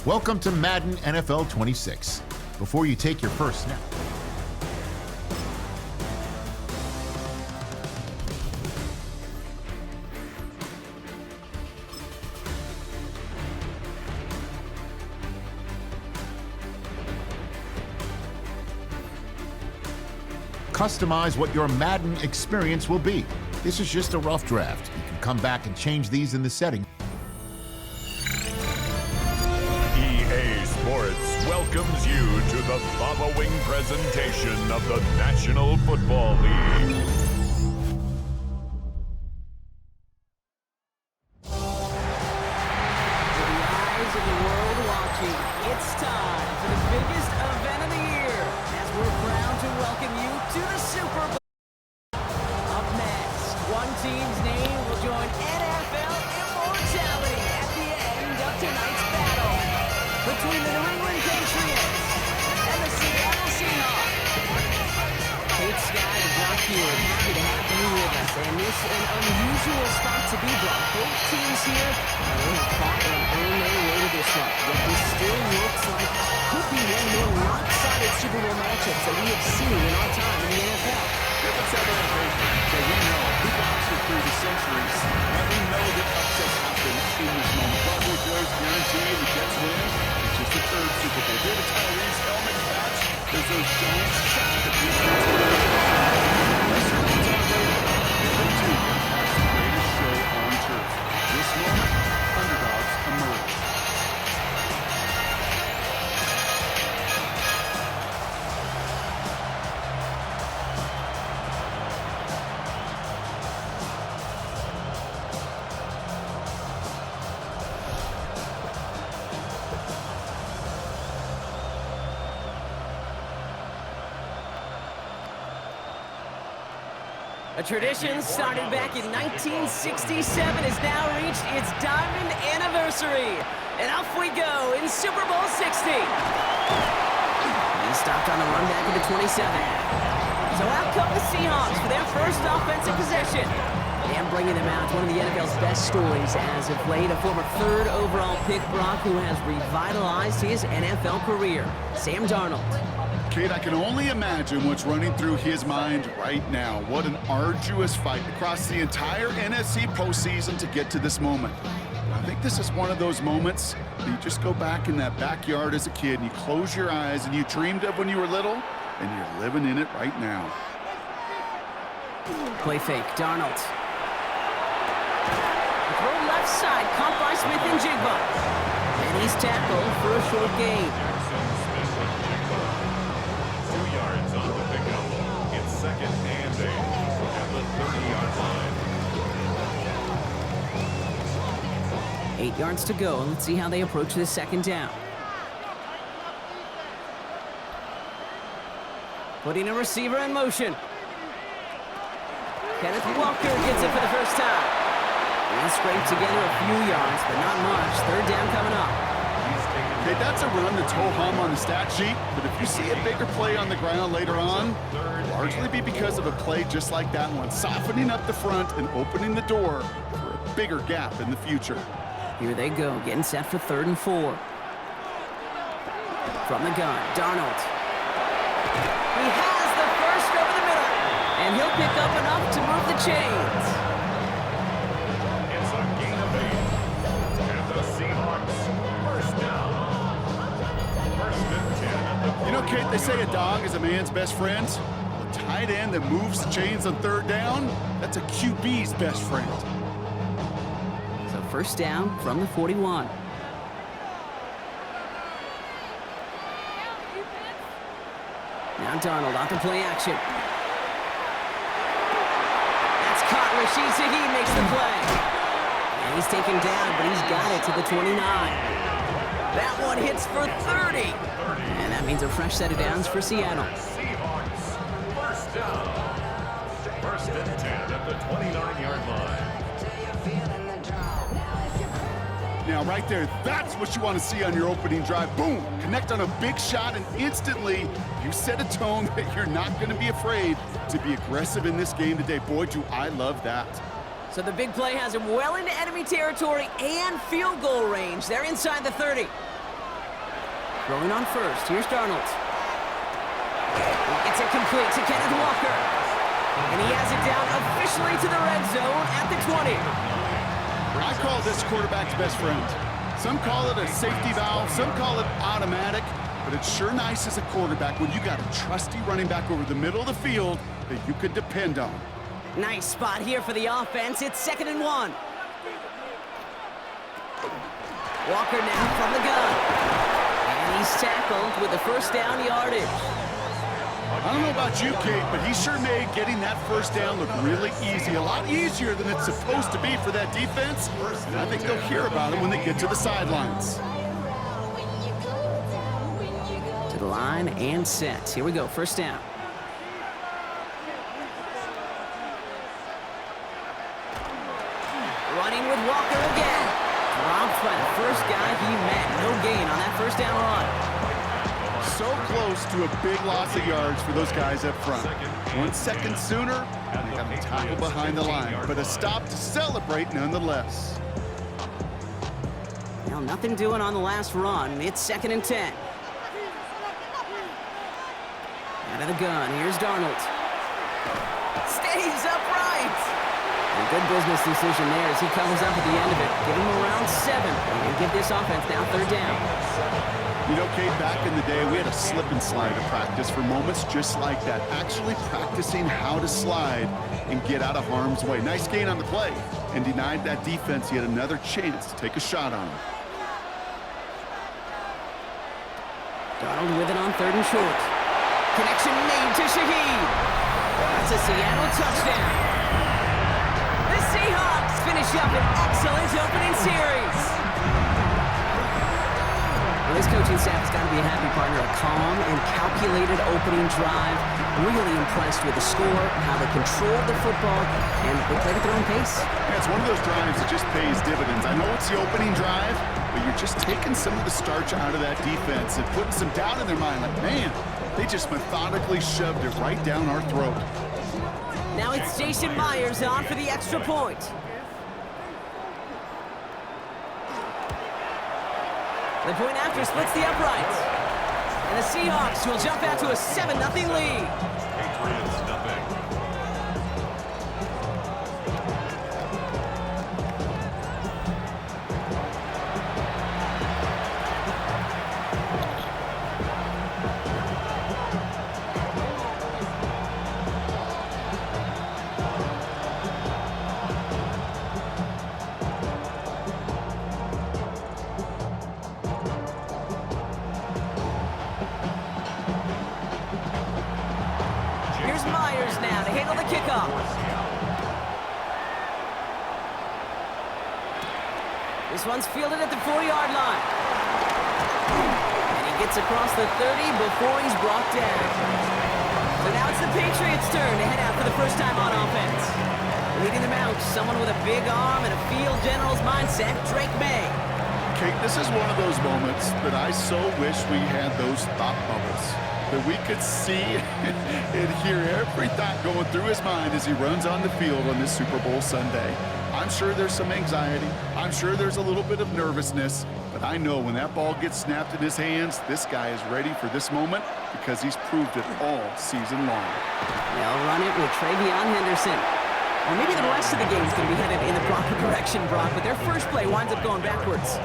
Welcome to Madden NFL 26. Before you take your first snap, customize what your Madden experience will be. This is just a rough draft. You can come back and change these in the setting. EA Sports welcomes you to the following presentation of the National Football League. With the eyes of the world watching, it's time for the biggest event of the year as we're proud to welcome you to the Super Bowl. Up next, one team's name will join NFL immortality at the end of tonight's battle between the New England Patriots and the Seattle Seahawks. Kate Scott and Brock Hewitt, happy to have you with us, and this is an unusual spot to be, Brock. Both teams here, they have fought and earned their way to this one, yet this still looks like could be one of the more lopsided Super Bowl matchups that we have seen in our time in the NFL. Let's have an occasion that we know who boxed it through the centuries, and we know that upsets happen in this moment. Buffalo Bills guarantee the Jets win. It's just the third Super Bowl. David Tyree's helmet patch. There's those giant shots that we can they too have the greatest show on turf. This moment, underdogs emerge. A tradition started back in 1967 has now reached its diamond anniversary. And off we go in Super Bowl 60. He stopped on the run back at the 27. So out come the Seahawks for their first offensive possession. And bringing them out, one of the NFL's best stories as of late, a former third overall pick, Brock, who has revitalized his NFL career, Sam Darnold. Kate, I can only imagine what's running through his mind right now. What an arduous fight across the entire NFC postseason to get to this moment. I think this is one of those moments that you just go back in that backyard as a kid and you close your eyes and you dreamed of when you were little, and you're living in it right now. Play fake, Darnold. Throw left side, caught by Smith and Jigba. And he's tackled for a short gain. Second and 8 at the 30-yard line. 8 yards to go. Let's see how they approach this second down. Putting a receiver in motion. Kenneth Walker gets it for the first time. And scraped together a few yards, but not much. Third down coming up. Okay, that's a run that's ho-hum on the stat sheet, but if you see a bigger play on the ground later on, largely be because of a play just like that one, softening up the front and opening the door for a bigger gap in the future. Here they go, getting set for 3rd and 4. From the gun, Darnold. He has the first over the middle, and he'll pick up enough to move the chains. It's a gain of 8. And the Seahawks first down. First and 10 at the You know, Kate, they say a dog is a man's best friend. A tight end that moves the chains on 3rd down, that's a QB's best friend. So first down from the 41. Now Darnold out to play action. That's caught. Rashid Shaheed makes the play. And he's taken down, but he's got it to the 29. That one hits for 30. And that means a fresh set of downs for Seattle. Seahawks first down. First and 10 at the 29-yard line. Now, right there, that's what you want to see on your opening drive. Boom! Connect on a big shot, and instantly you set a tone that you're not going to be afraid to be aggressive in this game today. Boy, do I love that. So the big play has him well into enemy territory and field goal range. They're inside the 30. Rolling on first. Here's Darnold. It's incomplete to Kenneth Walker. And he has it down officially to the red zone at the 20. I call this quarterback's best friend. Some call it a safety valve, some call it automatic, but it's sure nice as a quarterback when you got a trusty running back over the middle of the field that you can depend on. Nice spot here for the offense. It's 2nd and 1. Walker now from the gun. And he's tackled with the first down yardage. I don't know about you, Kate, but he sure made getting that first down look really easy. A lot easier than it's supposed to be for that defense. And I think they'll hear about it when they get to the sidelines. To the line and set. Here we go, first down. Running with Walker again. Dropped by the first guy he met. No gain on that first down run. So close to a big loss of yards for those guys up front. 1 second sooner, and they got a tackle behind the line, but a stop to celebrate nonetheless. Well, nothing doing on the last run. It's 2nd and 10. Out of the gun, here's Darnold. Stays upright. A good business decision there as he comes up at the end of it. Give him around 7 and give this offense now 3rd down. You know, Kate, back in the day, we had a slip and slide to practice for moments just like that. Actually practicing how to slide and get out of harm's way. Nice gain on the play and denied that defense yet another chance to take a shot on him. Darnold with it on 3rd and short. Connection made to Shaheed. That's a Seattle touchdown. The Seahawks finish up an excellent opening series. Well, this coaching staff has got to be a happy partner. A calm and calculated opening drive. Really impressed with the score, how they controlled the football, and they played at their own pace. Yeah, it's one of those drives that just pays dividends. I know it's the opening drive, but you're just taking some of the starch out of that defense and putting some doubt in their mind. Like, man, they just methodically shoved it right down our throat. Now it's Jason Myers on for the extra point. The point after splits the uprights. And the Seahawks will jump out to a 7-0 lead. Patriots, nothing. Myers now to handle the kickoff. This one's fielded at the 4-yard line. And he gets across the 30 before he's brought down. So now it's the Patriots' turn to head out for the first time on offense. Leading them out, someone with a big arm and a field general's mindset, Drake May. Kate, this is one of those moments that I so wish we had those thought bubbles. That we could see and hear every thought going through his mind as he runs on the field on this Super Bowl Sunday. I'm sure there's some anxiety. I'm sure there's a little bit of nervousness. But I know when that ball gets snapped in his hands, this guy is ready for this moment because he's proved it all season long. They'll run it with Travion Henderson. Or maybe the rest of the game's going to be headed in the proper direction, Brock, but their first play winds up going backwards.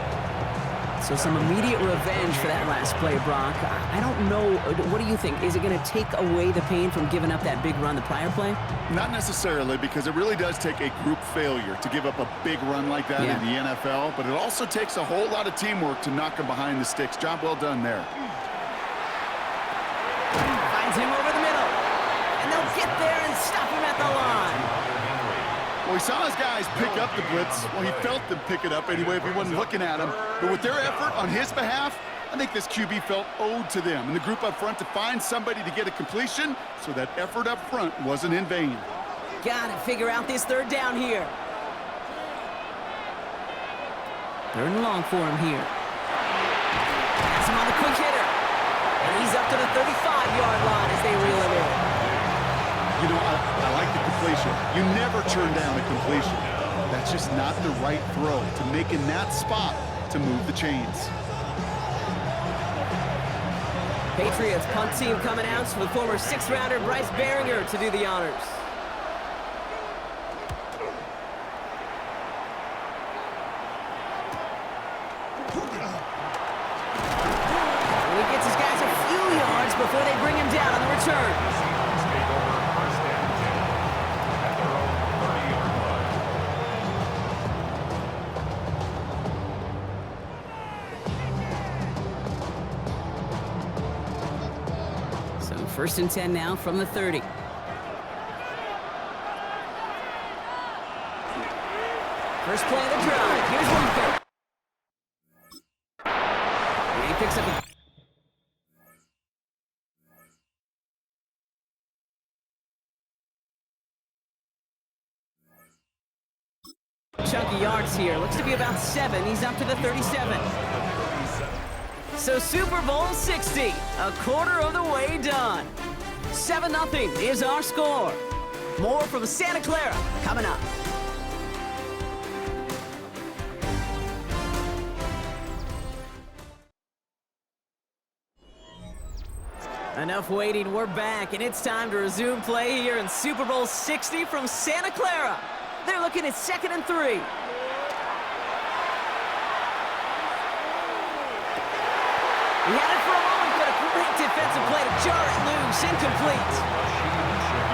So some immediate revenge for that last play, Brock. I don't know. What do you think? Is it going to take away the pain from giving up that big run the prior play? Not necessarily, because it really does take a group failure to give up a big run like that in the NFL, but it also takes a whole lot of teamwork to knock him behind the sticks. Job well done there. Finds him over the middle. And they'll get there and stop him at the line. Well, he saw his guys pick up the blitz. Well, he felt them pick it up anyway if he wasn't looking at him. But with their effort on his behalf, I think this QB felt owed to them and the group up front to find somebody to get a completion, so that effort up front wasn't in vain. Gotta figure out this 3rd down here. 3rd and long for him here. Pass him on the quick hitter. And he's up to the 35-yard line as they reel it in. You know, I like the completion. You never turn down a completion. That's just not the right throw to make in that spot to move the chains. Patriots punt team coming out with former 6th-rounder Bryce Baringer to do the honors. And he gets his guys a few yards before they bring him down on the return. Seahawks take over first and 10 at their own 30-yard line. So 1st and 10 now from the 30. First play of the drive. Here's one third. And he picks up a... chunky yards here. Looks to be about 7. He's up to the 37. So Super Bowl 60, a quarter of the way done. 7-0 is our score. More from Santa Clara coming up. Enough waiting, we're back, and it's time to resume play here in Super Bowl 60 from Santa Clara. They're looking at 2nd and 3. He had it for a moment, but a great defensive play to jar it loose, incomplete.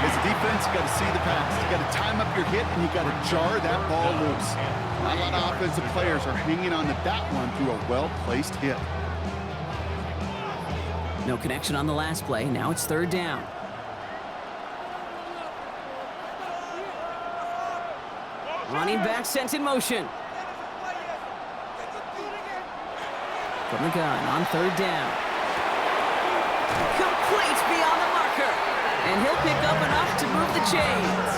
As a defense, you got to see the pass. You got to time up your hit, and you got to jar that ball loose. Not a lot of offensive players are hanging on to that one through a well-placed hit. No connection on the last play. Now it's 3rd down. Running back sent in motion. From the gun on 3rd down. Complete beyond the marker. And he'll pick up enough to move the chains.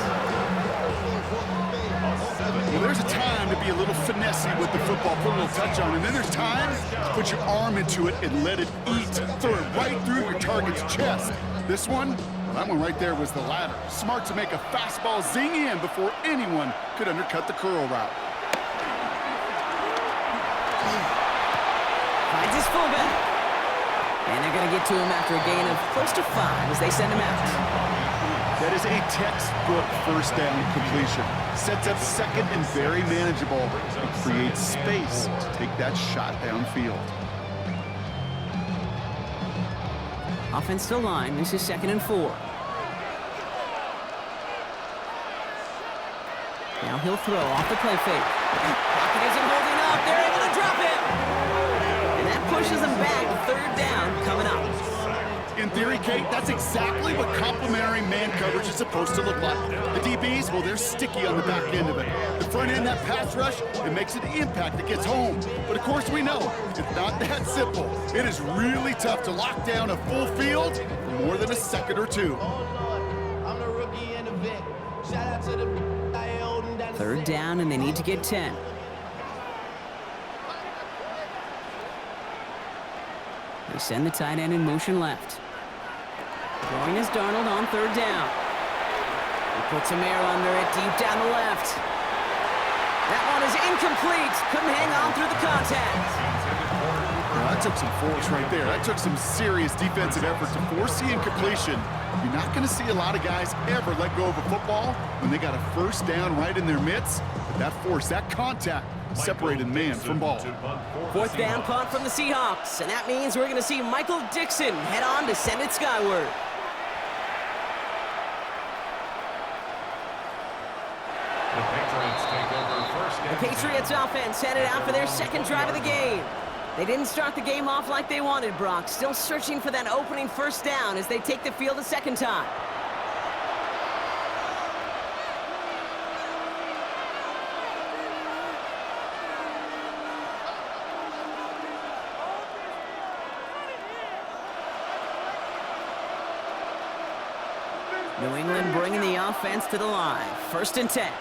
Well, there's a time to be a little finessey with the football, put a little touch on, and then there's time to put your arm into it and let it eat. Throw it right through your target's chest. This one, well, that one right there was the latter. Smart to make a fastball zing in before anyone could undercut the curl route. Finds his fullback. And they're going to get to him after a gain of close to 5 as they send him out. That is a textbook first down completion. Sets up 2nd and very manageable. It creates space to take that shot downfield. Offensive line, this is 2nd and 4. Now he'll throw off the play fake. Pocket isn't holding up. They're able to drop him. And that pushes them back. 3rd down coming up. In theory, Kate, that's exactly what complementary man coverage is supposed to look like. The DBs, well, they're sticky on the back end of it. The front end, that pass rush, it makes an impact that gets home. But of course we know, it's not that simple. It is really tough to lock down a full field for more than a second or two. I'm the rookie and the vet. Shout out to the 3rd down, and they need to get 10. They send the tight end in motion left. Throwing is Darnold on 3rd down. He puts some air under it, deep down the left. That one is incomplete. Couldn't hang on through the contact. Well, that took some force right there. That took some serious defensive effort to force the incompletion. You're not going to see a lot of guys ever let go of a football when they got a 1st down right in their midst. But that force, that contact, separated man from ball. 4th down punt from the Seahawks, and that means we're going to see Michael Dixon head on to send it skyward. The Patriots take over first and The Patriots offense headed out for their 2nd drive of the game. They didn't start the game off like they wanted, Brock. Still searching for that opening 1st down as they take the field a 2nd time. New England bringing the offense to the line. 1st and 10.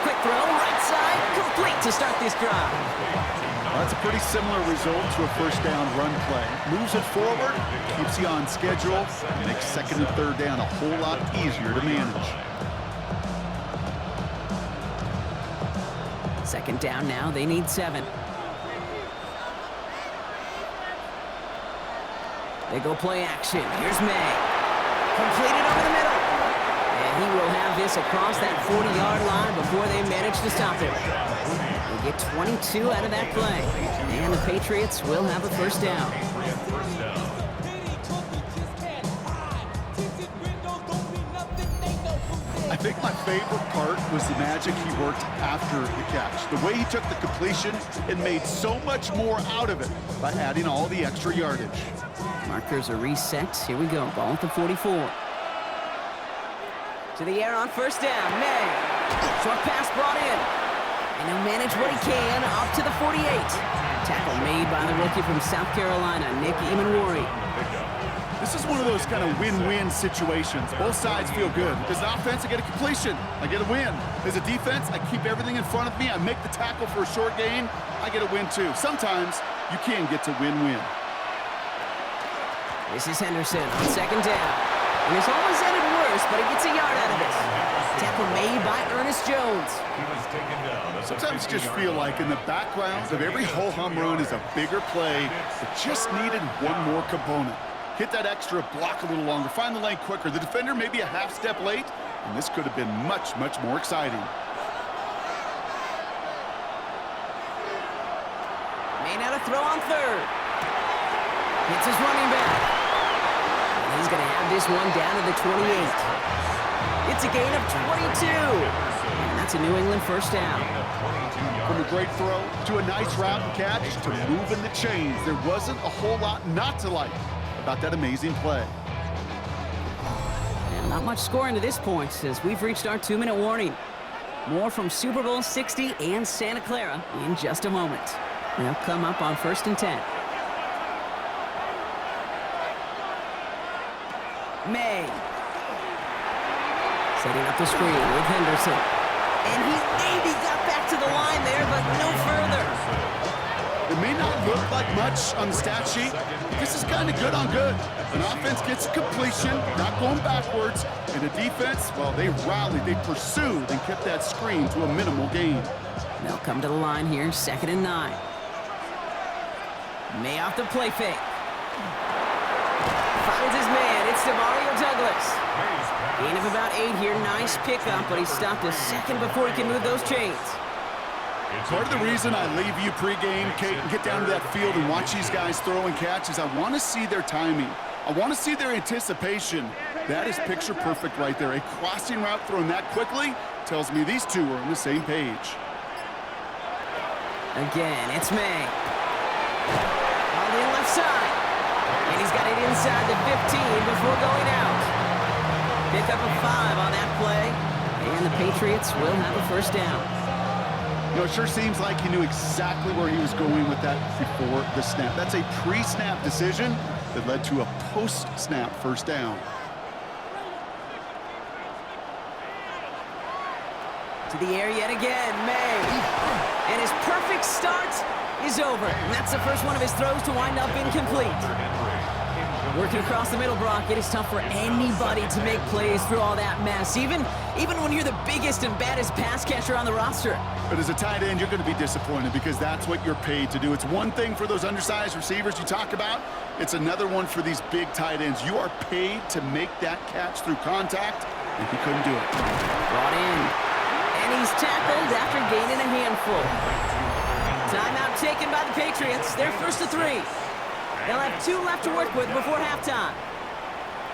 Quick throw, right side, complete to start this drive. That's a pretty similar result to a 1st down run play. Moves it forward, keeps you on schedule, makes 2nd and 3rd down a whole lot easier to manage. 2nd down now, they need 7. They go play action. Here's May. Completed over the middle. And he will have this across that 40-yard line before they manage to stop him. They get 22 out of that play. And the Patriots will have a first down. I think my favorite part was the magic he worked after the catch. The way he took the completion and made so much more out of it by adding all the extra yardage. Markers are reset. Here we go. Ball at the 44. To the air on first down. May. Short pass brought in. And he'll manage what he can up to the 48. Tackle made by the rookie from South Carolina, Nick Emanwari. This is one of those kind of win-win situations. Both sides feel good. As an offense, I get a completion. I get a win. As a defense, I keep everything in front of me. I make the tackle for a short gain. I get a win, too. Sometimes you can get to win-win. This is Henderson on second down. And it's almost ended worse, but he gets a yard out of it. Tackle made by Ernest Jones. Sometimes you just feel like in the background of every ho-hum run is a bigger play that just needed one more component. Hit that extra block a little longer, find the lane quicker. The defender may be a half step late, and this could have been much, much more exciting. May now to throw on third. Hits his running back. And he's going to have this one down to the 28. It's a gain of 22. And that's a New England first down. From a great throw to a nice route and catch to moving the chains, there wasn't a whole lot not to like about that amazing play. And not much scoring to this point as we've reached our 2-minute warning. More from Super Bowl 60 and Santa Clara in just a moment. They'll come up on 1st and 10. May. Setting up the screen with Henderson. And he maybe got back to the line there, but no further. It may not look like much on the stat sheet, but this is kind of good on good. An offense gets a completion, not going backwards, and a defense, well, they rallied, they pursued, and kept that screen to a minimal gain. They'll come to the line here, 2nd and 9. May off the play fake. Finds his man. It's Demario Douglas. Gain of about 8 here. Nice pickup, but he stopped a second before he can move those chains. Part of the reason I leave you pregame, Kate, and get down to that field and watch these guys throw and catch is I want to see their timing. I want to see their anticipation. That is picture perfect right there. A crossing route thrown that quickly tells me these two are on the same page. Again, it's May. On the left side. And he's got it inside the 15 before going out. Pick up a 5 on that play. And the Patriots will have a first down. You know, it sure seems like he knew exactly where he was going with that before the snap. That's a pre-snap decision that led to a post-snap first down. To the air yet again, May. And his perfect start is over. And that's the first one of his throws to wind up incomplete. Working across the middle, Brock, it is tough for anybody to make plays through all that mess, even when you're the biggest and baddest pass catcher on the roster. But as a tight end, you're going to be disappointed because that's what you're paid to do. It's one thing for those undersized receivers you talk about. It's another one for these big tight ends. You are paid to make that catch through contact, and he couldn't do it. Brought in. And he's tackled after gaining a handful. Timeout taken by the Patriots. They're 1st and 3. They'll have 2 left to work with before halftime.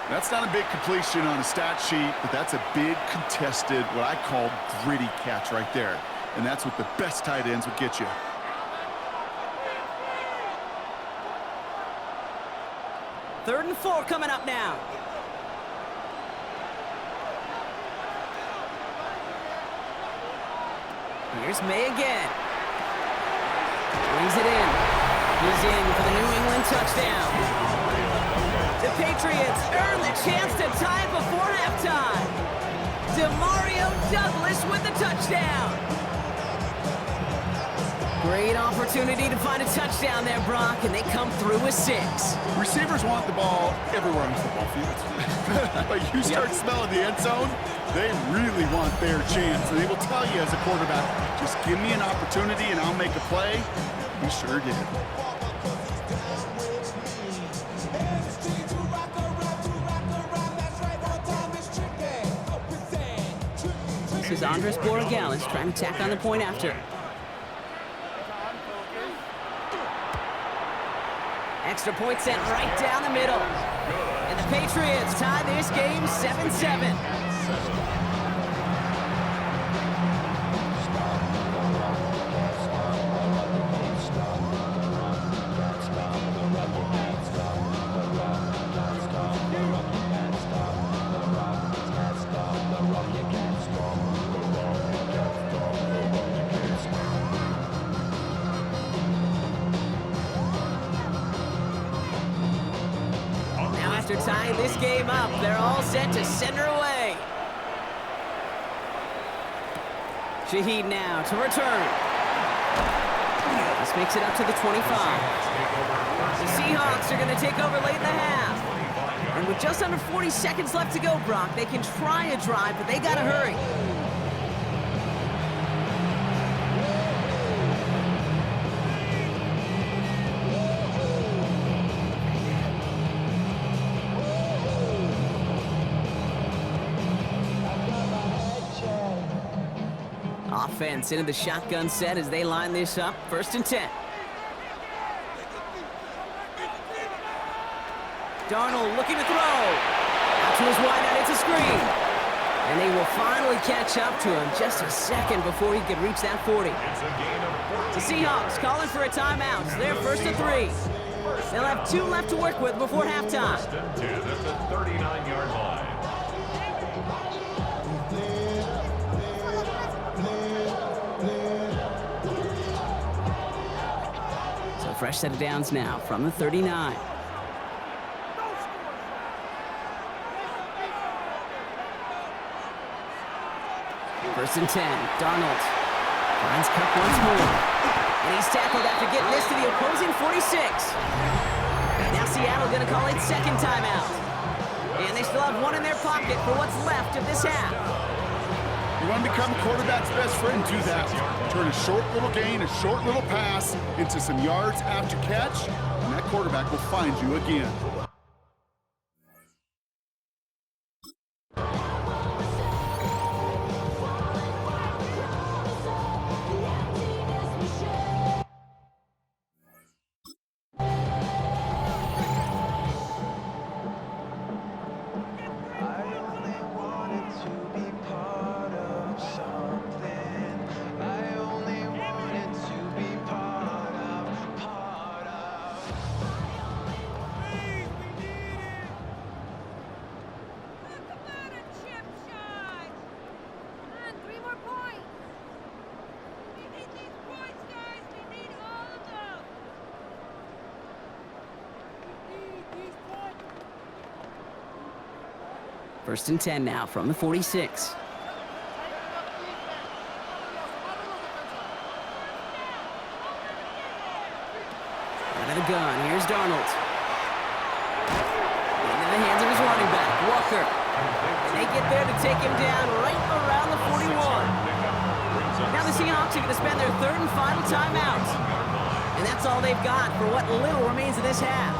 That's not a big completion on a stat sheet, but that's a big contested, what I call gritty catch right there. And that's what the best tight ends would get you. Third and 4 coming up now. Here's May again. Brings it in. He's in for the New England touchdown. The Patriots earn the chance to tie it before halftime. Demario Douglas with the touchdown. Great opportunity to find a touchdown there, Brock, and they come through with 6. Receivers want the ball everywhere on the football field. But you start smelling the end zone, they really want their chance. And they will tell you as a quarterback, just give me an opportunity and I'll make a play. He sure did. This is Andres Borregales trying to tack on the point after. Extra point sent right down the middle. And the Patriots tie this game 7-7. After tying this game up, they're all set to send her away. Shaheed now to return. This makes it up to the 25. The Seahawks are going to take over late in the half. And with just under 40 seconds left to go, Brock, they can try a drive, but they got to hurry. Offense into the shotgun set as they line this up. 1st and 10. Darnold looking to throw. Out to his wideout, it's a screen. And they will finally catch up to him just a second before he could reach that 40. The Seahawks calling for a timeout. So they're 1st and 3. They'll have 2 left to work with before halftime. 1st and 10 at the 39-yard line. Fresh set of downs now from the 39. First and 10, Darnold finds Kupp once more. And he's tackled after getting this to the opposing 46. Now Seattle gonna call it 2nd timeout. And they still have 1 in their pocket for what's left of this half. You want to become a quarterback's best friend, do that. Turn a short little gain, a short little pass into some yards after catch, and that quarterback will find you again. First and 10 now from the 46. Out of the gun, here's Darnold. Into the hands of his running back, Walker. And they get there to take him down right around the 41. Now the Seahawks are going to spend their 3rd and final timeout. And that's all they've got for what little remains of this half.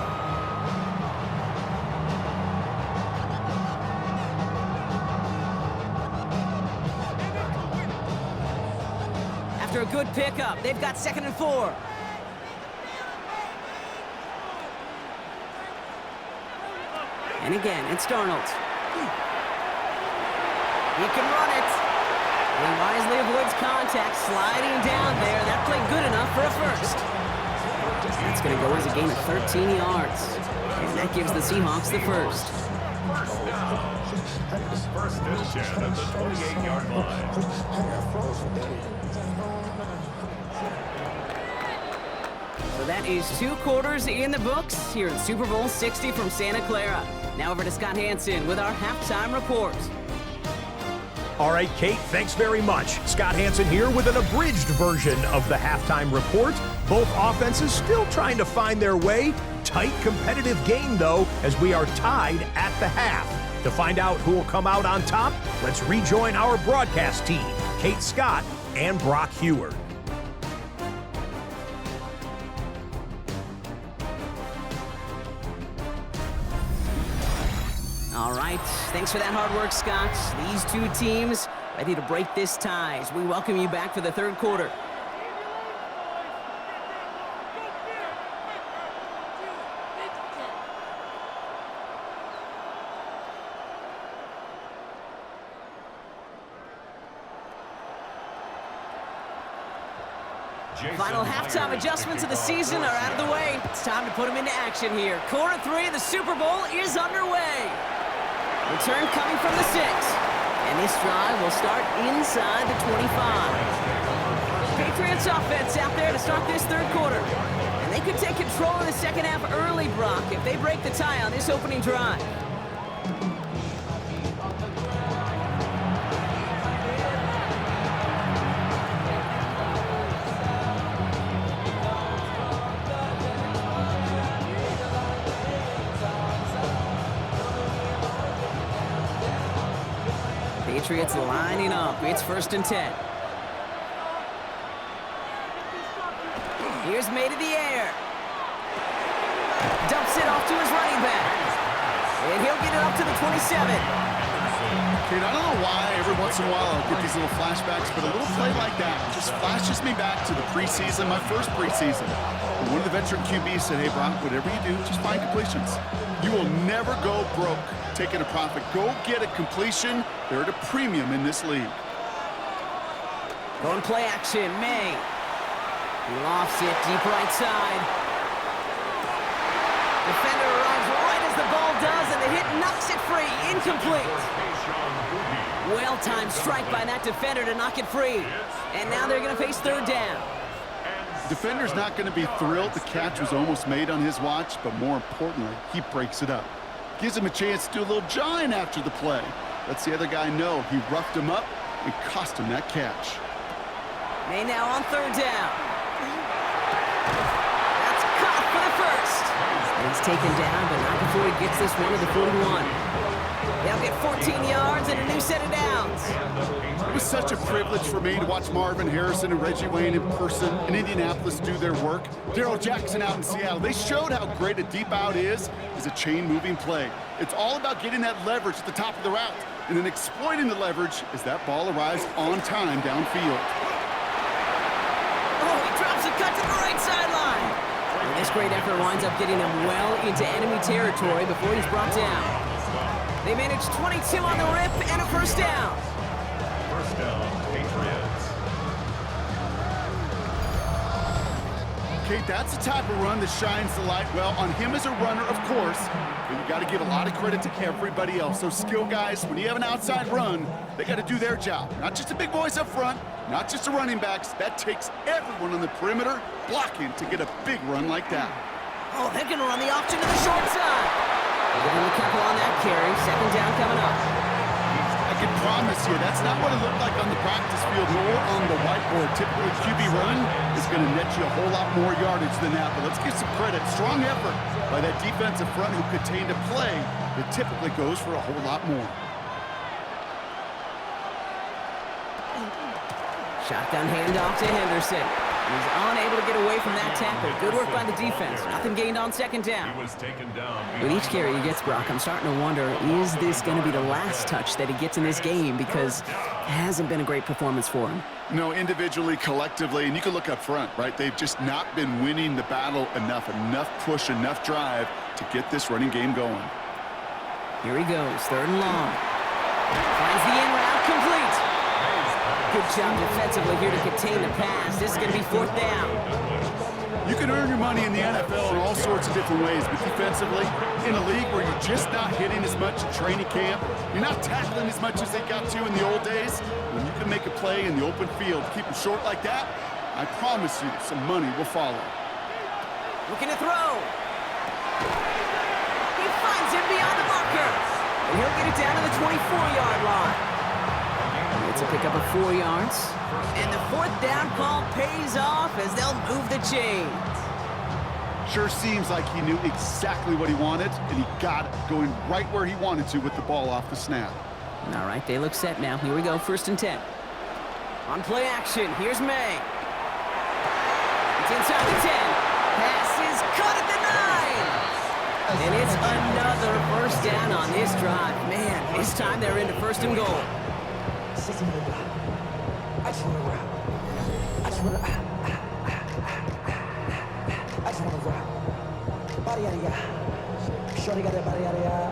After a good pickup, they've got 2nd and 4. And again, it's Darnold. He can run it. He wisely avoids contact, sliding down there. That played good enough for a first. That's going to go as a gain of 13 yards. And that gives the Seahawks the first. First and 10 at the 28-yard line. So that is 2 quarters in the books here at Super Bowl 60 from Santa Clara. Now over to Scott Hanson with our halftime report. All right, Kate, thanks very much. Scott Hanson here with an abridged version of the halftime report. Both offenses still trying to find their way. Tight, competitive game, though, as we are tied at the half. To find out who will come out on top, let's rejoin our broadcast team, Kate Scott and Brock Huard. All right, thanks for that hard work, Scott. These 2 teams ready to break this tie as we welcome you back for the third quarter. Final halftime adjustments of the season are out of the way. It's time to put them into action here. Quarter 3 of the Super Bowl is underway. Return coming from the 6. And this drive will start inside the 25. Patriots offense out there to start this third quarter. And they could take control of the second half early, Brock, if they break the tie on this opening drive. Patriots lining up. It's 1st and 10. Here's May to the air. Dumps it off to his running back. And he'll get it up to the 27. Kate, I don't know why every once in a while I'll get these little flashbacks, but a little play like that just flashes me back to the preseason, my first preseason. And one of the veteran QBs said, hey, Brock, whatever you do, just find completions. You will never go broke taking a profit. Go get a completion. They're at a premium in this league. Going play action, May. He lofts it deep right side. Defender arrives right as the ball does, and the hit knocks it free. Incomplete. Well-timed strike by that defender to knock it free. And now they're going to face third down. Defender's not going to be thrilled the catch was almost made on his watch, but more importantly, he breaks it up. Gives him a chance to do a little jawing after the play. Lets the other guy know he roughed him up and cost him that catch. May now on third down. That's caught for the first. He's taken down, but not before he gets this one to the 41. They'll get 14 yards and a new set of downs. It was such a privilege for me to watch Marvin Harrison and Reggie Wayne in person in Indianapolis do their work. Darrell Jackson out in Seattle. They showed how great a deep out is a chain-moving play. It's all about getting that leverage at the top of the route and then exploiting the leverage as that ball arrives on time downfield. Oh, he drops a cut to the right sideline. And this great effort winds up getting him well into enemy territory before he's brought down. They manage 22 on the rip and a first down. First down, Patriots. Okay, that's the type of run that shines the light well on him as a runner, of course, but you got to give a lot of credit to everybody else. Those skill guys, when you have an outside run, they got to do their job. Not just the big boys up front, not just the running backs. That takes everyone on the perimeter blocking to get a big run like that. Oh, they're going to run the option to the short side. Give him a couple on that carry. Second down coming up. I can promise you, that's not what it looked like on the practice field nor on the whiteboard. Typically, QB run is going to net you a whole lot more yardage than that. But let's give some credit. Strong effort by that defensive front who contained a play that typically goes for a whole lot more. Shotgun handoff to Henderson. He's unable to get away from that tackle. Good work by the defense. Nothing gained on second down. He was taken down. With each carry he gets, Brock, I'm starting to wonder, is this going to be the last touch that he gets in this game? Because it hasn't been a great performance for him. No, individually, collectively, and you can look up front, right? They've just not been winning the battle enough push, enough drive to get this running game going. Here he goes, third and long. Finds the in route, complete. Good job defensively here to contain the pass. This is going to be fourth down. You can earn your money in the NFL in all sorts of different ways, but defensively, in a league where you're just not hitting as much in training camp, you're not tackling as much as they got to in the old days, when you can make a play in the open field, keep them short like that, I promise you some money will follow. Looking to throw. He finds him beyond the marker. And he'll get it down to the 24-yard line. It's a pickup of 4 yards. And the fourth down call pays off as they'll move the chains. Sure seems like he knew exactly what he wanted, and he got it going right where he wanted to with the ball off the snap. All right, they look set now. Here we go, 1st and 10. On play action, here's May. It's inside the 10. Pass is caught at the 9. And it's another first down on this drive. Man, this time they're into 1st and goal. Sexy little block. I just wanna rock. I just wanna I just wanna rock. Body yada yada. Shorty got that body yada yada.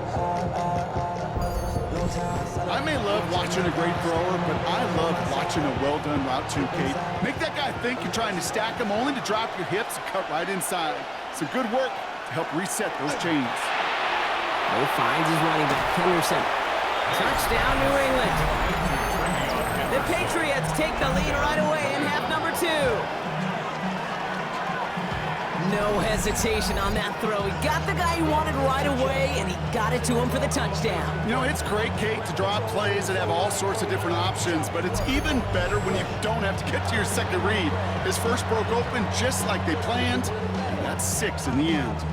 Long time. I may love watching a great thrower, but I love watching a well-done route too, Kate. Make that guy think you're trying to stack him only to drop your hips and cut right inside. Some good work to help reset those chains. Bo finds his running back, Henderson. Touchdown, New England. The Patriots take the lead right away in half number 2. No hesitation on that throw. He got the guy he wanted right away, and he got it to him for the touchdown. You know, it's great, Kate, to draw up plays and have all sorts of different options, but it's even better when you don't have to get to your second read. His first broke open just like they planned, and that's 6 in the end.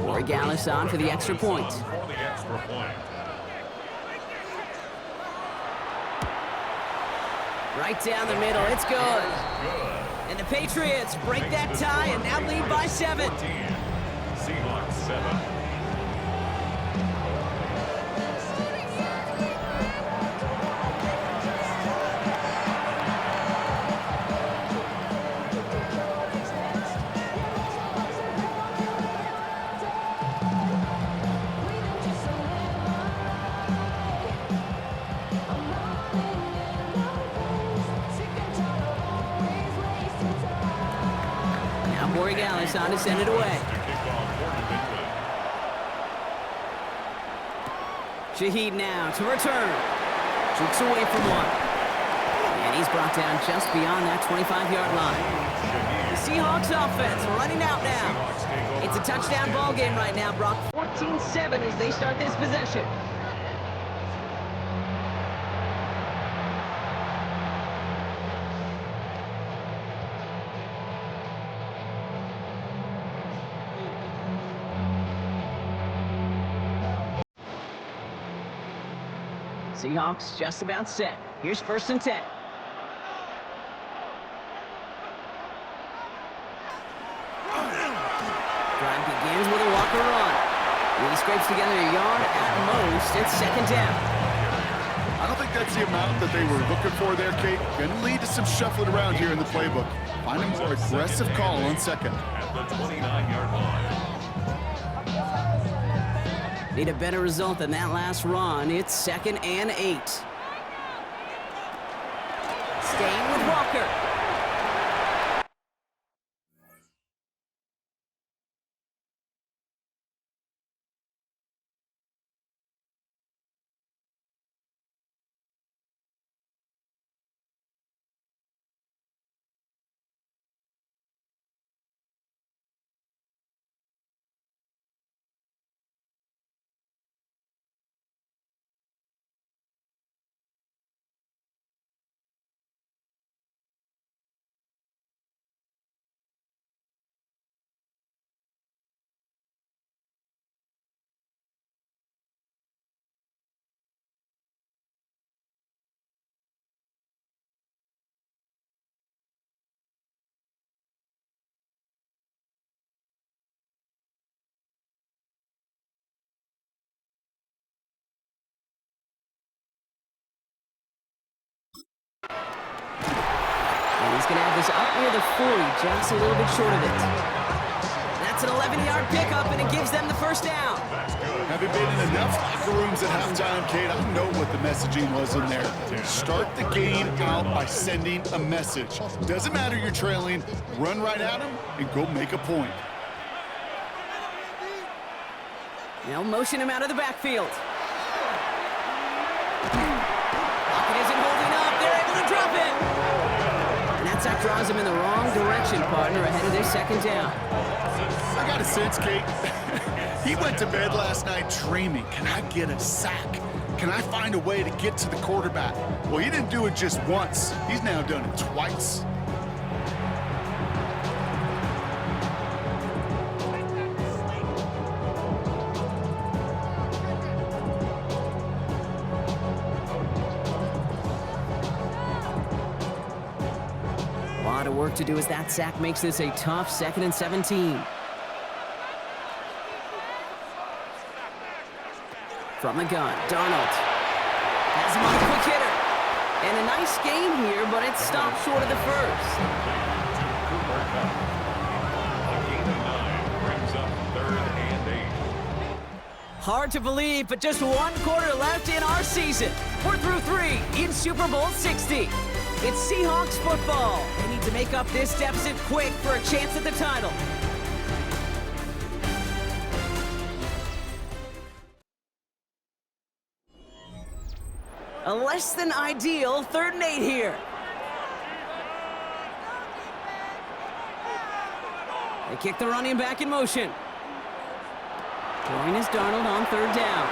Borregales on for the extra point. For the extra point. Right down the middle, it's good. And the Patriots break that tie and now lead by 7. 14. Seahawks 7. Borregales on to send it away. Shaheed now to return. Jukes away from one. And he's brought down just beyond that 25-yard line. The Seahawks offense running out now. It's a touchdown ball game right now, Brock. 14-7 as they start this possession. Seahawks just about set. Here's 1st and 10. Drive begins with a walker run. He scrapes together a yard at most. It's 2nd down. I don't think that's the amount that they were looking for there, Kate. Gonna lead to some shuffling around here in the playbook. Find a more aggressive call on 2nd. At the 29-yard line. Need a better result than that last run. It's 2nd and 8. Staying with Walker. And he's going to have this up near the 40, just a little bit short of it. That's an 11-yard pickup, and it gives them the 1st down. Having been in enough locker rooms at halftime, Kate, I know what the messaging was in there. Start the game out by sending a message. Doesn't matter you're trailing, run right at them and go make a point. They'll motion him out of the backfield. Pocket isn't holding up. They're able to drop it. And that draws him in the wrong direction, partner, ahead of their 2nd down. I got a sense, Kate. He went to bed last night dreaming, can I get a sack? Can I find a way to get to the quarterback? Well, he didn't do it just once. He's now done it twice. of work to do as that sack makes this a tough 2nd and 17. From the gun, Darnold has him on a quick hitter. And a nice gain here, but it stopped short of the first. Cooper Kupp. A gain of 9 brings up 3rd and 8. Hard to believe, but just 1 quarter left in our season. We're through 3 in Super Bowl 60. It's Seahawks football. They need to make up this deficit quick for a chance at the title. A less than ideal 3rd and 8 here. They kick the running back in motion. Throwing is Darnold on 3rd down.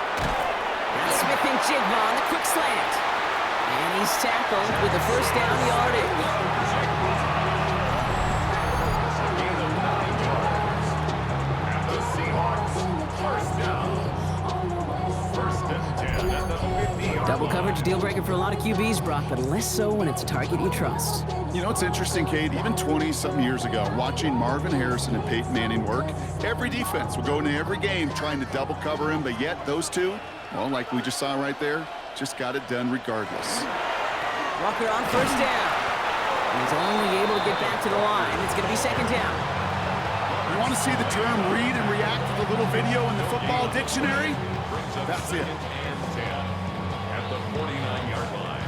That's Smith and Jigba on the quick slant. And he's tackled with the first down yardage. And the Seahawks, first down. 1st and 10 at the 50-yard Double line. coverage deal breaker for a lot of QBs, Brock, but less so when it's a target you trust. You know, it's interesting, Kate, even 20-something years ago, watching Marvin Harrison and Peyton Manning work, every defense would go into every game trying to double cover him, but yet those two, well, like we just saw right there, just got it done regardless. Walker on 1st down. And he's only able to get back to the line. It's going to be 2nd down. You want to see the term read and react to the little video in the football dictionary? That's it. 2nd and 10 at the 49-yard line.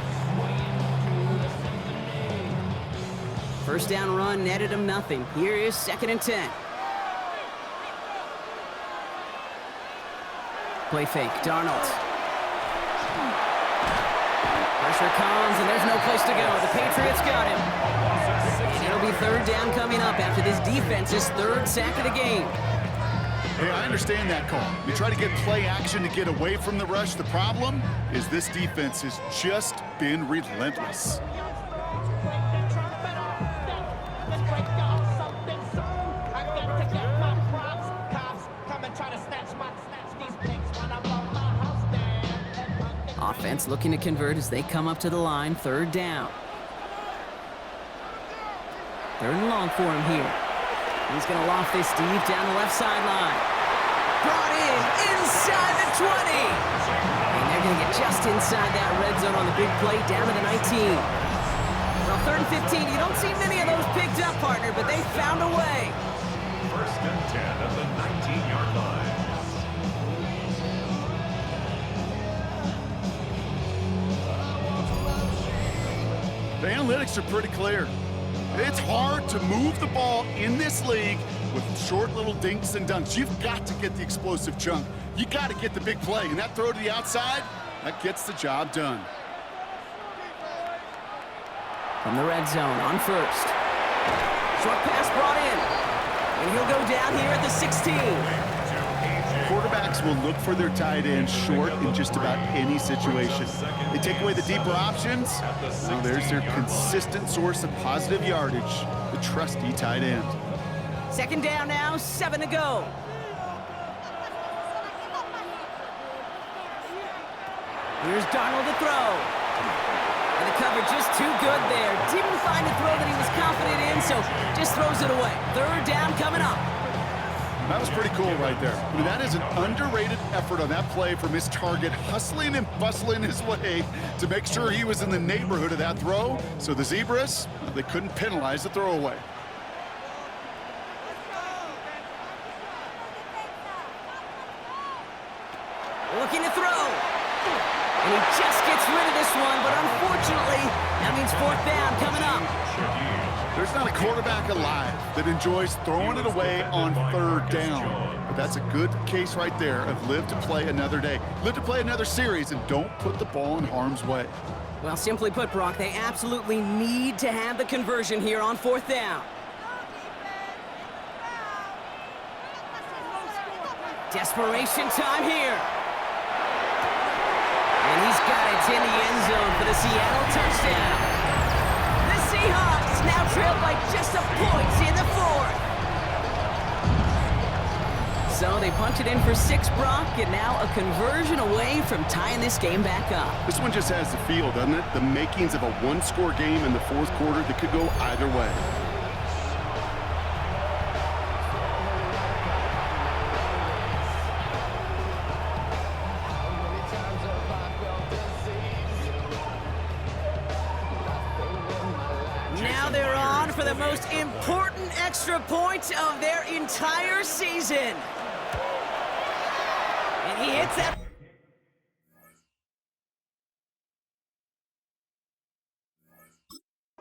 1st down run netted him nothing. Here is 2nd and 10. Play fake, Darnold. Pressure comes, and there's no place to go. The Patriots got him. And it'll be 3rd down coming up after this defense's 3rd sack of the game. Hey, I understand that call. You try to get play action to get away from the rush. The problem is this defense has just been relentless. Offense looking to convert as they come up to the line, 3rd down. 3rd and long for him here. He's going to loft this deep down the left sideline. Brought in inside the 20. And they're going to get just inside that red zone on the big play down to the 19. Well, 3rd and 15, you don't see many of those picked up, partner, but they found a way. 1st and 10 at the 19-yard line. The analytics are pretty clear. It's hard to move the ball in this league with short little dinks and dunks. You've got to get the explosive chunk. You got to get the big play, and that throw to the outside, that gets the job done. From the red zone on 1st. Short pass brought in. And he'll go down here at the 16. Quarterbacks will look for their tight end short in just about any situation. They take away the deeper options. Well, there's their consistent source of positive yardage, the trusty tight end. 2nd down now, 7 to go. Here's Darnold to throw. And the coverage just too good there. Didn't find a throw that he was confident in, so just throws it away. 3rd down coming up. That was pretty cool right there. I mean, that is an underrated effort on that play from his target, hustling and bustling his way to make sure he was in the neighborhood of that throw. So the Zebras, they couldn't penalize the throwaway. Looking to throw. And he just gets rid of this one, but unfortunately, that means 4th down coming up. There's not a quarterback alive that enjoys throwing it away on 3rd down. But that's a good case right there of live to play another day. Live to play another series and don't put the ball in harm's way. Well, simply put, Brock, they absolutely need to have the conversion here on 4th down. Desperation time here. And he's got it in the end zone for the Seattle touchdown. The Seahawks now trail by just a point in the 4th. So they punch it in for 6, Brock, and now a conversion away from tying this game back up. This one just has the feel, doesn't it? The makings of a one-score game in the 4th quarter that could go either way. for the most important extra point of their entire season. And he hits that.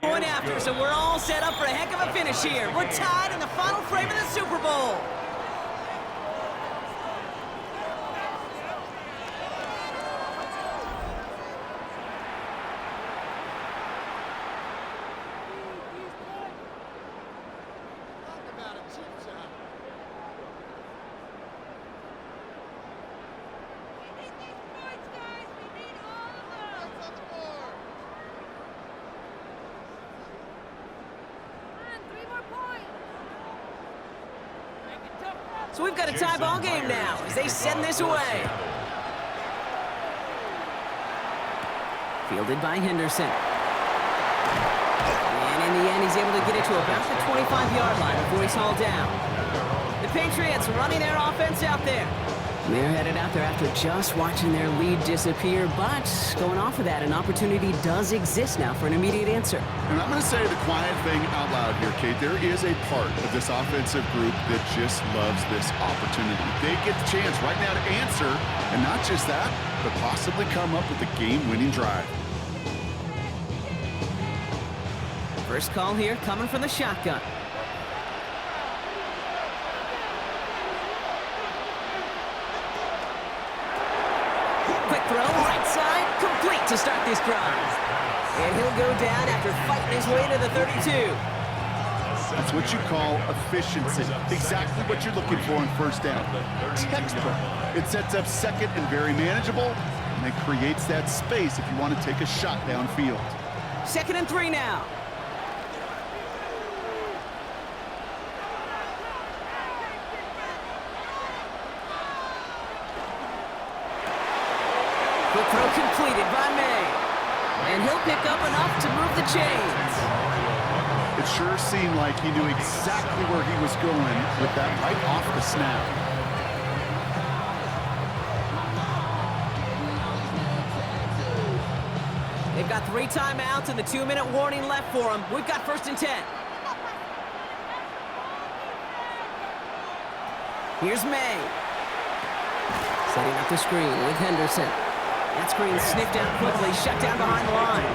Point after, so we're all set up for a heck of a finish here. We're tied in the final frame of the Super Bowl. So we've got a tie ball game now as they send this away. Fielded by Henderson. And in the end, he's able to get it to about the 25-yard line before he's hauled down. The Patriots running their offense out there. And they're headed out there after just watching their lead disappear, but going off of that, an opportunity does exist now for an immediate answer. And I'm going to say the quiet thing out loud here, Kate. There is a part of this offensive group that just loves this opportunity. They get the chance right now to answer, and not just that, but possibly come up with a game-winning drive. First call here coming from the shotgun. Quick throw, right side, complete to start this drive. And he'll go down after fighting his way to the 32. That's what you call efficiency. Exactly what you're looking for in first down. Textbook. It sets up second and very manageable, and it creates that space if you want to take a shot downfield. 2nd and 3 now. Quick throw completed by May. And he'll pick up enough to move the chains. It sure seemed like he knew exactly where he was going with that right off the snap. They've got 3 timeouts and the 2-minute warning left for them. We've got 1st and 10. Here's May. Setting up the screen with Henderson. That screen sniffed out quickly, shut down behind the line.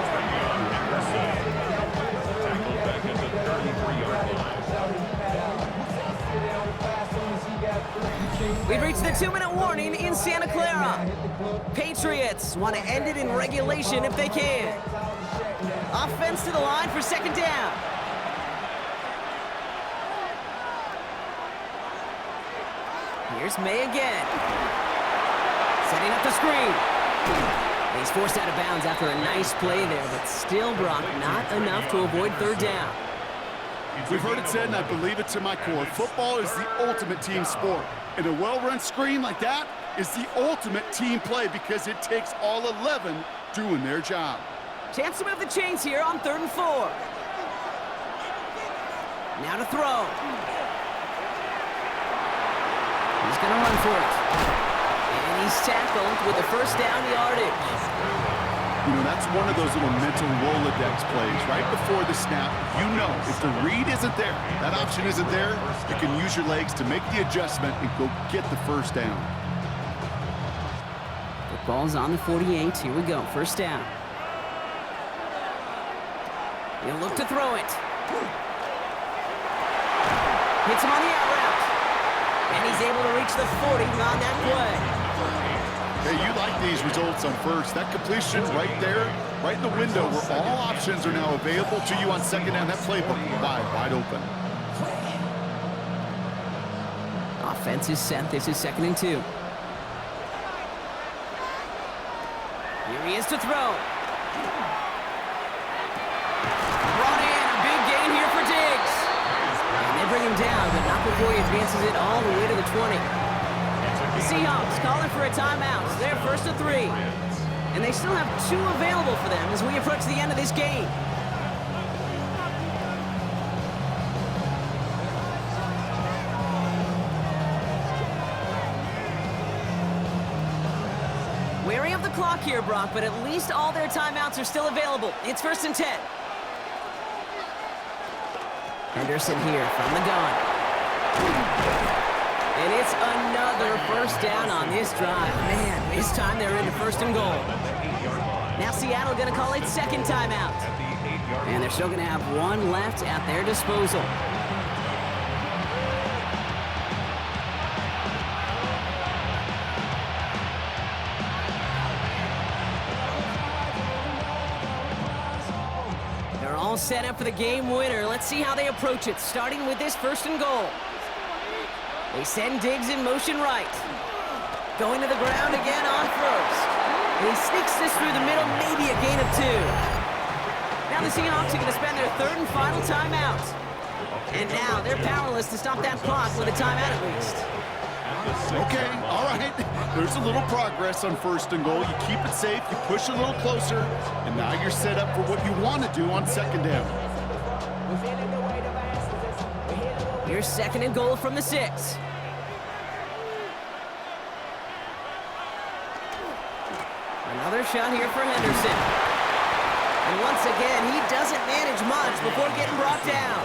We've reached the 2-minute warning in Santa Clara. Patriots want to end it in regulation if they can. Offense to the line for 2nd down. Here's May again. Setting up the screen. He's forced out of bounds after a nice play there, but still, Brock, not enough to avoid 3rd down. We've heard it said, and I believe it to my core, football is the ultimate team sport. And a well-run screen like that is the ultimate team play because it takes all 11 doing their job. Chance to move the chains here on 3rd and 4. Now to throw. He's going to run for it. And he's tackled with the 1st down yardage. You know, that's one of those little mental Rolodex plays. Right before the snap, you know if the read isn't there, that option isn't there, you can use your legs to make the adjustment and go get the 1st down. Football's on the 48. Here we go. 1st down. He'll look to throw it. Hits him on the out route. And he's able to reach the 40 on that play. Hey, you like these results on 1st. That completion right there, right in the window where all options are now available to you on 2nd down. That playbook wide open. Offense is set. This is 2nd and 2. Here he is to throw. Brought in. A big gain here for Diggs. And they bring him down, but not before he advances it all the way to the 20. The Seahawks calling for a timeout. They're 1st and 3. And they still have 2 available for them as we approach the end of this game. Wary of the clock here, Brock, but at least all their timeouts are still available. It's 1st and 10. Henderson here from the gun. And it's another first down on this drive. Man, this time they're into first and goal. Now Seattle going to call it second timeout. And they're still going to have one left at their disposal. They're all set up for the game winner. Let's see how they approach it, starting with this first and goal. They send Diggs in motion right. Going to the ground again on first. And he sneaks this through the middle, maybe a gain of 2. Now the Seahawks are going to spend their third and final timeout. And now they're powerless to stop that clock with a timeout at least. Okay, all right. There's a little progress on first and goal. You keep it safe, you push a little closer, and now you're set up for what you want to do on second down. Here's second and goal from the 6. Another shot here for Henderson. And once again, he doesn't manage much before getting brought down.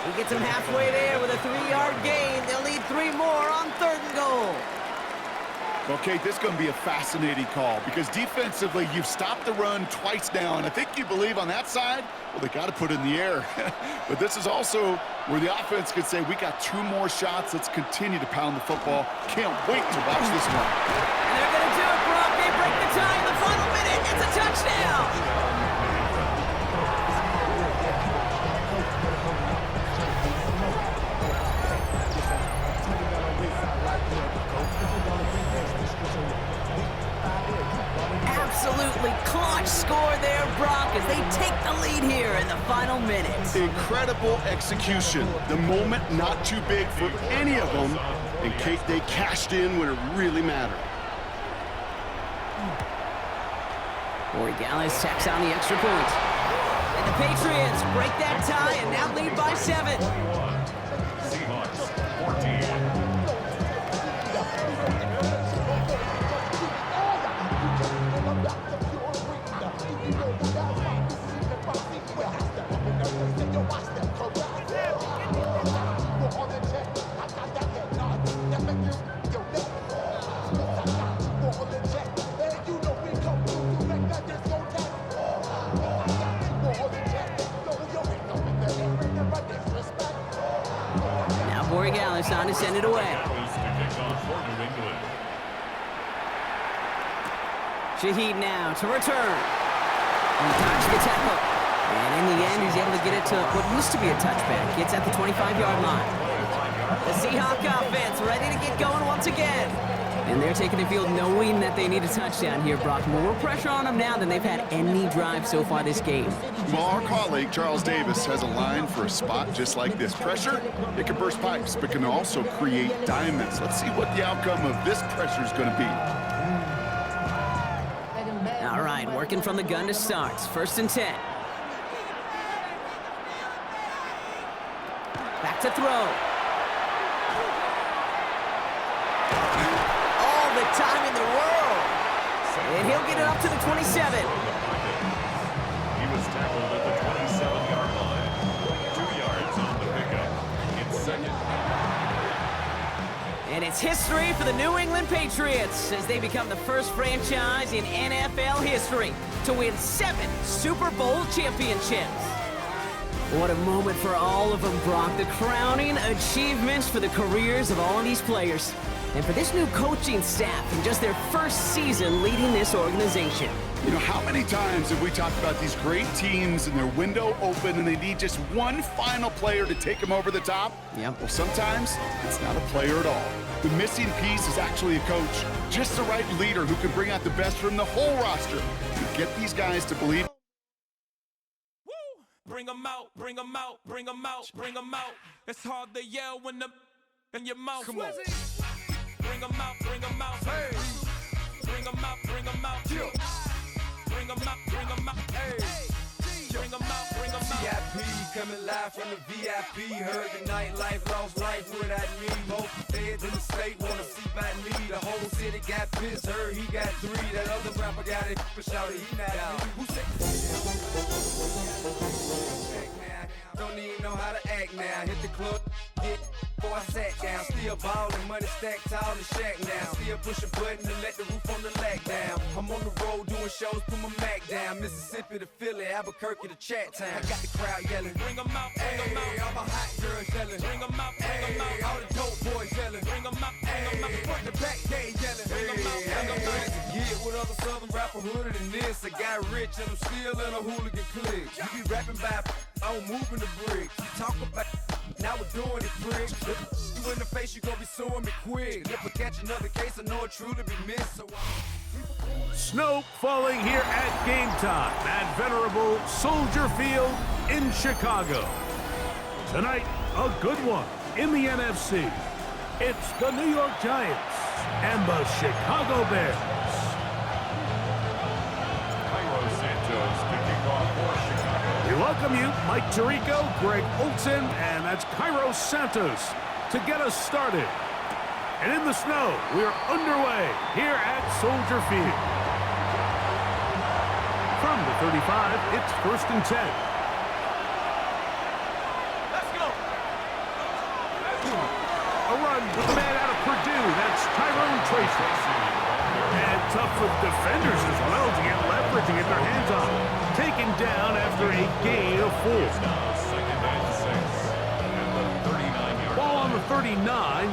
He gets him halfway there with a 3-yard gain. They'll need 3 more on third and goal. Okay, this is going to be a fascinating call because defensively, you've stopped the run twice now, and I think you believe on that side, well, they got to put it in the air. But this is also where the offense could say, we got 2 more shots. Let's continue to pound the football. Can't wait to watch this one. And they're going to do it, Brock. They break the tie in the final minute. It's a touchdown. Absolutely clutch score there, Brock, as they take the lead here in the final minutes. Incredible execution. The moment not too big for any of them, and Kate, they cashed in when it really mattered. Corey Gallis tacks on the extra point. And the Patriots break that tie and now lead by 7. Seahawks 14. Now Corey Gallis on to send it away. Shaheed now to return. And dodge the tackle. And in the end, he's able to get it to what used to be a touchback. Gets at the 25-yard line. The Seahawk offense ready to get going once again. And they're taking the field knowing that they need a touchdown here, Brock. More pressure on them now than they've had any drive so far this game. Well, our colleague, Charles Davis, has a line for a spot just like this. Pressure, it can burst pipes, but can also create diamonds. Let's see what the outcome of this pressure is going to be. All right, working from the gun to start. First and 10. Back to throw. All the time in the world. And he'll get it up to the 27. He was tackled at the 27-yard line. 2 yards on the pickup. It's second. And it's history for the New England Patriots as they become the first franchise in NFL history to win 7 Super Bowl championships. What a moment for all of them, Brock. The crowning achievements for the careers of all of these players. And for this new coaching staff in just their first season leading this organization. You know, how many times have we talked about these great teams and their window open and they need just one final player to take them over the top? Yep. Well, sometimes it's not a player at all. The missing piece is actually a coach. Just the right leader who can bring out the best from the whole roster to get these guys to believe. Bring them out, bring them out, bring them out, bring them out. It's hard to yell when the in your mouth. Come on. Bring them out, bring them out. Hey. Bring them out, bring them out. Bring them out, bring them out. Hey. Bring them out, bring them out. VIP coming live from the VIP. Heard the nightlife, lost life without me. Both feds in the state wanna see by me. The whole city got pissed, heard he got 3. That other rapper got it, but shouted he not me. Who said? Don't even know how to act now. Hit the club, get before I sat down. Still ballin', money stacked tall and shack now. Still push a button to let the roof on the lack down. I'm on the road doing shows, put my Mac down. Mississippi to Philly, Albuquerque to Chat Town. I got the crowd yelling, Bring 'em out, bring 'em out. all my hot girls yelling, Bring 'em out, bring 'em out. all the dope boys yelling, Bring 'em out, bring 'em out. front to back they yelling, Bring 'em out, bring 'em out. Get with other southern rapper hooded than this. I got rich and I'm still in a hooligan clique. You be rapping by, I'm moving the bricks. You talk about, now we're doing it, prick. You in the face, you gon' be suing me quick. If I catch another case, I know it truly be missed. So Snow falling here at game time at venerable Soldier Field in Chicago. Tonight, a good one in the NFC. It's the New York Giants and the Chicago Bears. Cairo Santos kicking off for Chicago. We welcome you, Mike Tirico, Greg Olson, and that's Cairo Santos to get us started. And in the snow, we are underway here at Soldier Field. From the 35, it's 1st and 10. Let's go. A run with the man out of Purdue, that's Tyrone Tracy. And tough with defenders as well to get leverage and get their hands on him. Taken down after a gain of 4. Now 2nd and 6 at the 39-yard Ball on the 39.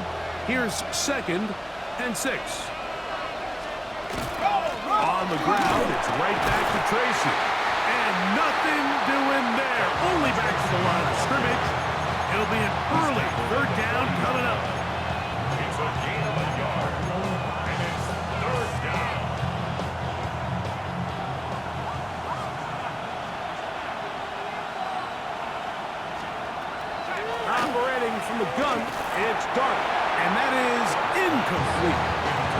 Here's 2nd and 6. On the ground, it's right back to Tracy. And nothing doing there. Only back to the line of scrimmage. It'll be an early 3rd down coming up. It's a gain of a yard. And it's 3rd down. Operating from the gun, it's Dart. And that is incomplete.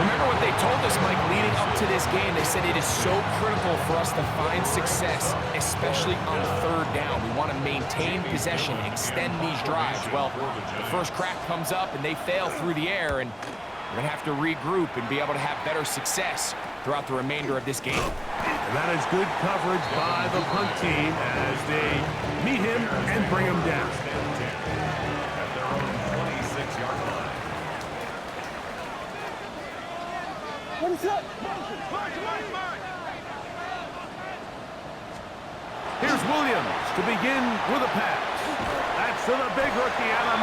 Remember what they told us, Mike, leading up to this game. They said it is so critical for us to find success, especially on 3rd down. We want to maintain possession, extend these drives. Well, the first crack comes up and they fail through the air, and we're going to have to regroup and be able to have better success throughout the remainder of this game. And that is good coverage by the punt team as they meet him and bring him down. At their own 26-yard line. Here's Williams to begin with a pass. That's to the big rookie on a